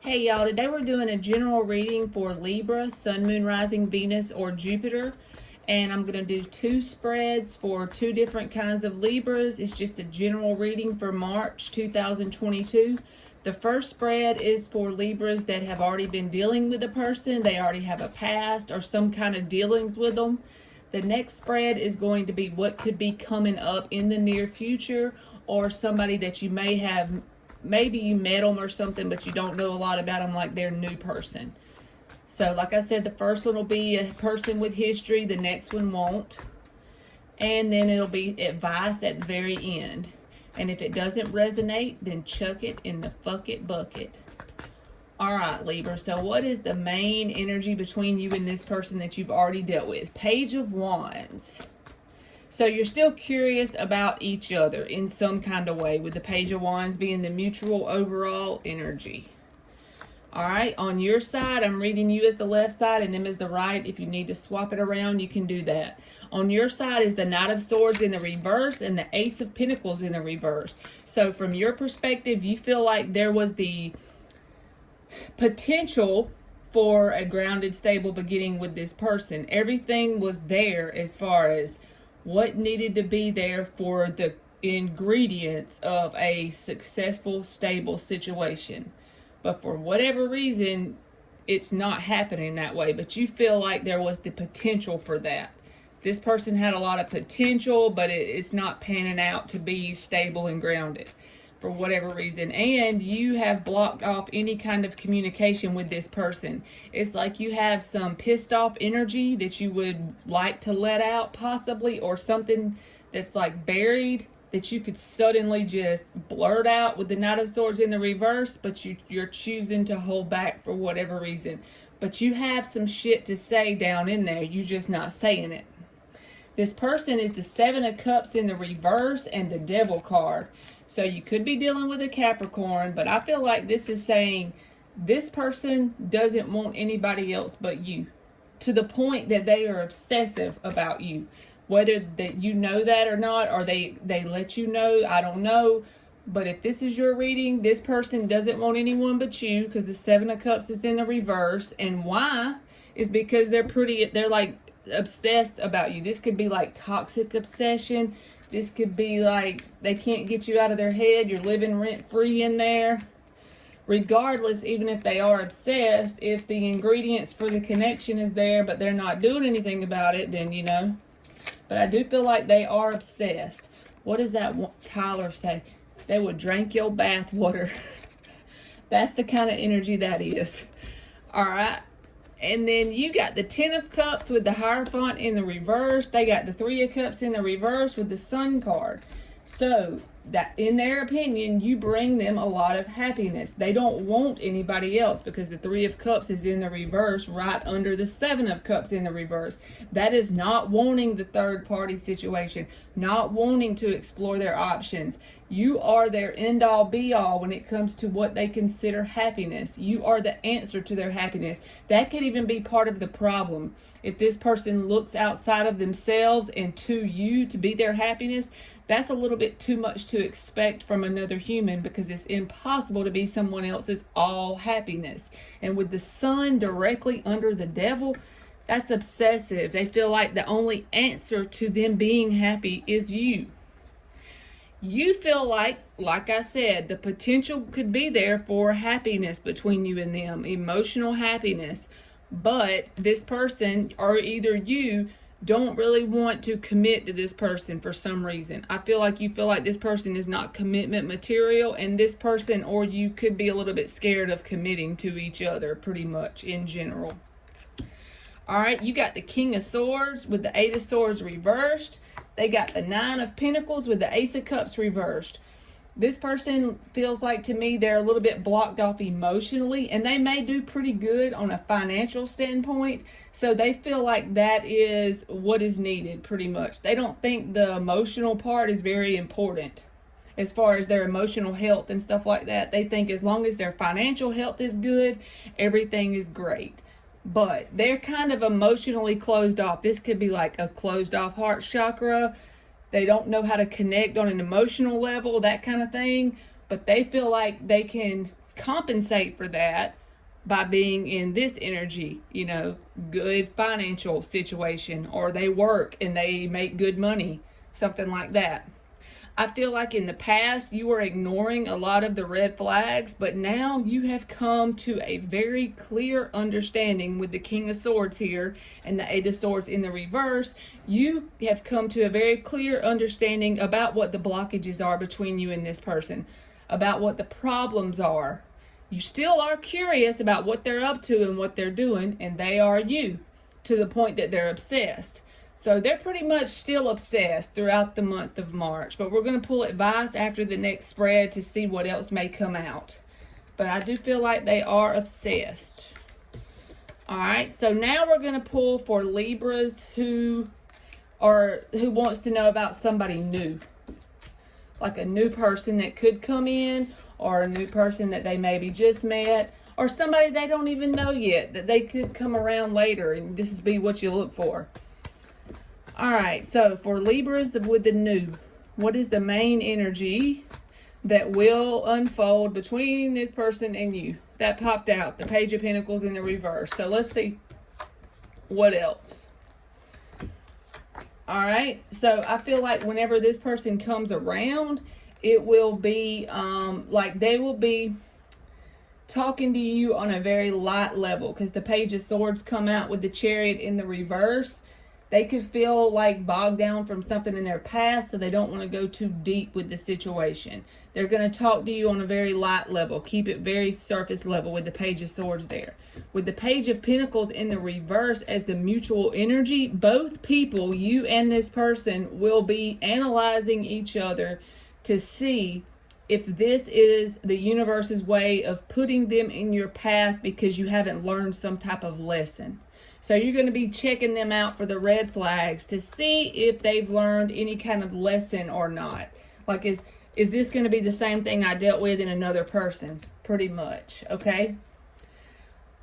Hey y'all, today we're doing a general reading for Libra, Sun, Moon, Rising, Venus, or Jupiter. And I'm going to do two spreads for two different kinds of Libras. It's just a general reading for March 2022. The first spread is for Libras that have already been dealing with a person. They already have a past or some kind of dealings with them. The next spread is going to be what could be coming up in the near future, or somebody that you may have, maybe you met them or something, but you don't know a lot about them, like they're a new person. So like I said, the first one will be a person with history, the next one won't. And then it'll be advice at the very end. And if it doesn't resonate, then chuck it in the fuck it bucket. Alright, Libra, so what is the main energy between you and this person that you've already dealt with? Page of Wands. So you're still curious about each other in some kind of way, with the Page of Wands being the mutual overall energy. Alright, on your side, I'm reading you as the left side and them as the right. If you need to swap it around, you can do that. On your side is the Knight of Swords in the reverse and the Ace of Pentacles in the reverse. So from your perspective, you feel like there was the potential for a grounded, stable beginning with this person. Everything was there as far as what needed to be there for the ingredients of a successful, stable situation. But for whatever reason, it's not happening that way. But you feel like there was the potential for that. This person had a lot of potential, but it's not panning out to be stable and grounded for whatever reason. And you have blocked off any kind of communication with this person. It's like you have some pissed off energy that you would like to let out possibly, or something that's like buried that you could suddenly just blurt out with the Knight of Swords in the reverse, but you're choosing to hold back for whatever reason. But you have some shit to say down in there, you're just not saying it. This person is the Seven of Cups in the reverse and the Devil card. So you could be dealing with a Capricorn, but I feel like this is saying this person doesn't want anybody else but you, to the point that they are obsessive about you. Whether that you know that or not, or they let you know, I don't know. But if this is your reading, this person doesn't want anyone but you, because the Seven of Cups is in the reverse. And why is because they're like obsessed about you. This could be like toxic obsession. This could be like they can't get you out of their head. You're living rent free in there. Regardless, even if they are obsessed, if the ingredients for the connection is there, but they're not doing anything about it, then you know. But I do feel like they are obsessed. What does that Tyler say? They would drink your bath water. That's the kind of energy that is. All right. And then you got the Ten of Cups with the Hierophant in the reverse. They got the Three of Cups in the reverse with the Sun card. So that, in their opinion, you bring them a lot of happiness. They don't want anybody else, because the Three of Cups is in the reverse right under the Seven of Cups in the reverse. That is not wanting the third party situation, not wanting to explore their options. You are their end all be all when it comes to what they consider happiness. You are the answer to their happiness. That could even be part of the problem. If this person looks outside of themselves and to you to be their happiness, that's a little bit too much to expect from another human, because it's impossible to be someone else's all happiness. And with the Sun directly under the Devil, that's obsessive. They feel like the only answer to them being happy is you. You feel like I said, the potential could be there for happiness between you and them, emotional happiness. But this person, or either you, don't really want to commit to this person for some reason. I feel like you feel like this person is not commitment material, and this person or you could be a little bit scared of committing to each other, pretty much in general. All right, you got the King of Swords with the Eight of Swords reversed. They got the Nine of Pentacles with the Ace of Cups reversed. This person feels like, to me, they're a little bit blocked off emotionally, and they may do pretty good on a financial standpoint. So they feel like that is what is needed, pretty much. They don't think the emotional part is very important as far as their emotional health and stuff like that. They think as long as their financial health is good, everything is great. But they're kind of emotionally closed off. This could be like a closed off heart chakra. They don't know how to connect on an emotional level, that kind of thing. But they feel like they can compensate for that by being in this energy, good financial situation, or they work and they make good money, something like that. I feel like in the past you were ignoring a lot of the red flags, but now you have come to a very clear understanding with the King of Swords here and the Eight of Swords in the reverse. You have come to a very clear understanding about what the blockages are between you and this person, about what the problems are. You still are curious about what they're up to and what they're doing, and they are you, to the point that they're obsessed. So they're pretty much still obsessed throughout the month of March. But we're going to pull advice after the next spread to see what else may come out. But I do feel like they are obsessed. Alright, so now we're going to pull for Libras who wants to know about somebody new. Like a new person that could come in, or a new person that they maybe just met, or somebody they don't even know yet that they could come around later, and this is be what you look for. Alright, so for Libras with the new, what is the main energy that will unfold between this person and you? That popped out, the Page of Pentacles in the reverse. So let's see what else. Alright, so I feel like whenever this person comes around, it will be like they will be talking to you on a very light level, because the Page of Swords come out with the Chariot in the reverse. They could feel like bogged down from something in their past, so they don't want to go too deep with the situation. They're going to talk to you on a very light level. Keep it very surface level with the Page of Swords there. With the Page of Pentacles in the reverse as the mutual energy, both people, you and this person, will be analyzing each other to see if this is the universe's way of putting them in your path because you haven't learned some type of lesson. So you're going to be checking them out for the red flags to see if they've learned any kind of lesson or not. Like, is this going to be the same thing I dealt with in another person? Pretty much, okay?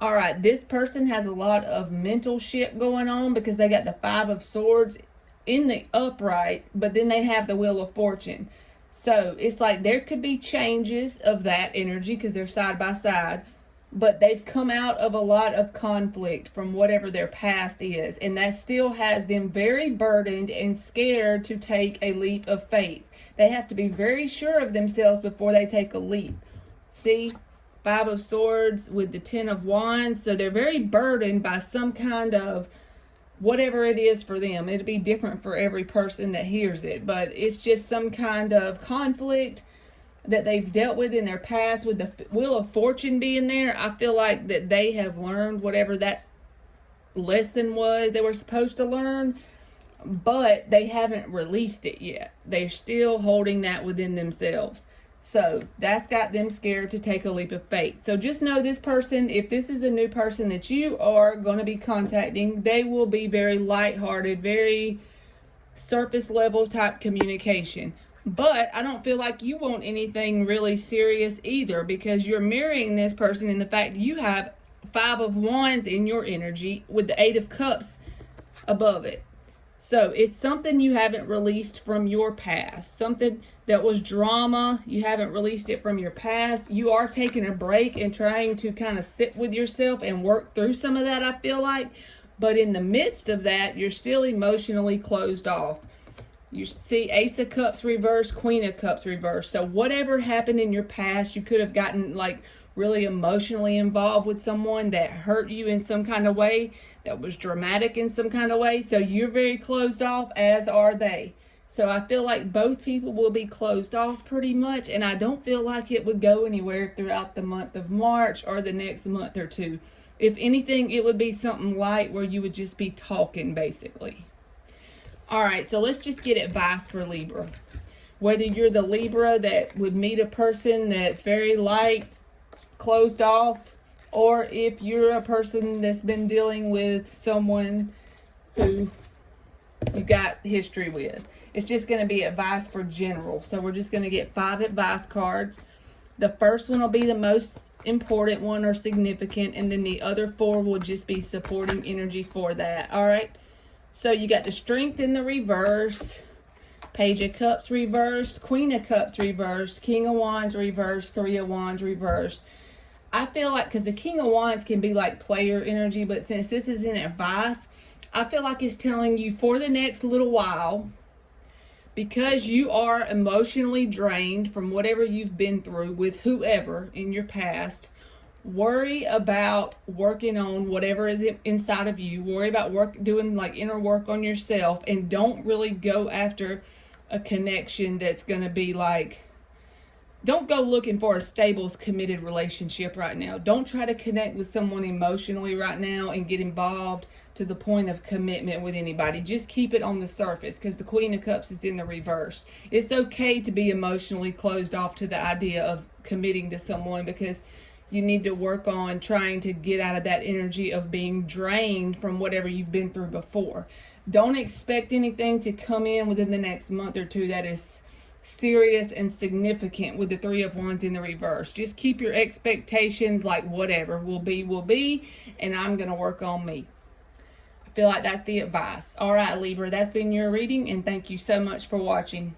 All right, this person has a lot of mental shit going on because they got the Five of Swords in the upright, but then they have the Wheel of Fortune. So it's like there could be changes of that energy because they're side by side, but they've come out of a lot of conflict from whatever their past is, and that still has them very burdened and scared to take a leap of faith. They have to be very sure of themselves before they take a leap. See, Five of Swords with the Ten of Wands, so they're very burdened by some kind of whatever it is for them. It'll be different for every person that hears it, but it's just some kind of conflict that they've dealt with in their past. With the Wheel of Fortune being there, I feel like that they have learned whatever that lesson was they were supposed to learn, but they haven't released it yet. They're still holding that within themselves. So that's got them scared to take a leap of faith. So just know this person, if this is a new person that you are going to be contacting, they will be very lighthearted, very surface level type communication. But I don't feel like you want anything really serious either, because you're mirroring this person in the fact that you have Five of Wands in your energy with the Eight of Cups above it. So it's something you haven't released from your past. Something that was drama. You haven't released it from your past. You are taking a break and trying to kind of sit with yourself and work through some of that, I feel like. But in the midst of that, you're still emotionally closed off. You see Ace of Cups reverse, Queen of Cups reverse. So whatever happened in your past, you could have gotten like really emotionally involved with someone that hurt you in some kind of way, that was dramatic in some kind of way. So you're very closed off, as are they. So I feel like both people will be closed off pretty much, and I don't feel like it would go anywhere throughout the month of March or the next month or two. If anything, it would be something light where you would just be talking, basically. All right, so let's just get advice for Libra. Whether you're the Libra that would meet a person that's very light, closed off, or if you're a person that's been dealing with someone who you got history with. It's just going to be advice for general. So we're just going to get 5 advice cards. The first one will be the most important one or significant, and then the other 4 will just be supporting energy for that. All right. So you got the Strength in the reverse, Page of Cups reversed, Queen of Cups reversed, King of Wands reversed, Three of Wands reversed. I feel like, because the King of Wands can be like player energy, but since this is an advice, I feel like it's telling you for the next little while, because you are emotionally drained from whatever you've been through with whoever in your past, worry about working on whatever is inside of you. Worry about doing like inner work on yourself, and don't really go after a connection that's going to be like, don't go looking for a stable, committed relationship right now. Don't try to connect with someone emotionally right now and get involved to the point of commitment with anybody. Just keep it on the surface, because the Queen of Cups is in the reverse. It's okay to be emotionally closed off to the idea of committing to someone, because you need to work on trying to get out of that energy of being drained from whatever you've been through before. Don't expect anything to come in within the next month or two that is serious and significant with the Three of Wands in the reverse. Just keep your expectations like whatever will be, and I'm going to work on me. I feel like that's the advice. All right, Libra, that's been your reading, and thank you so much for watching.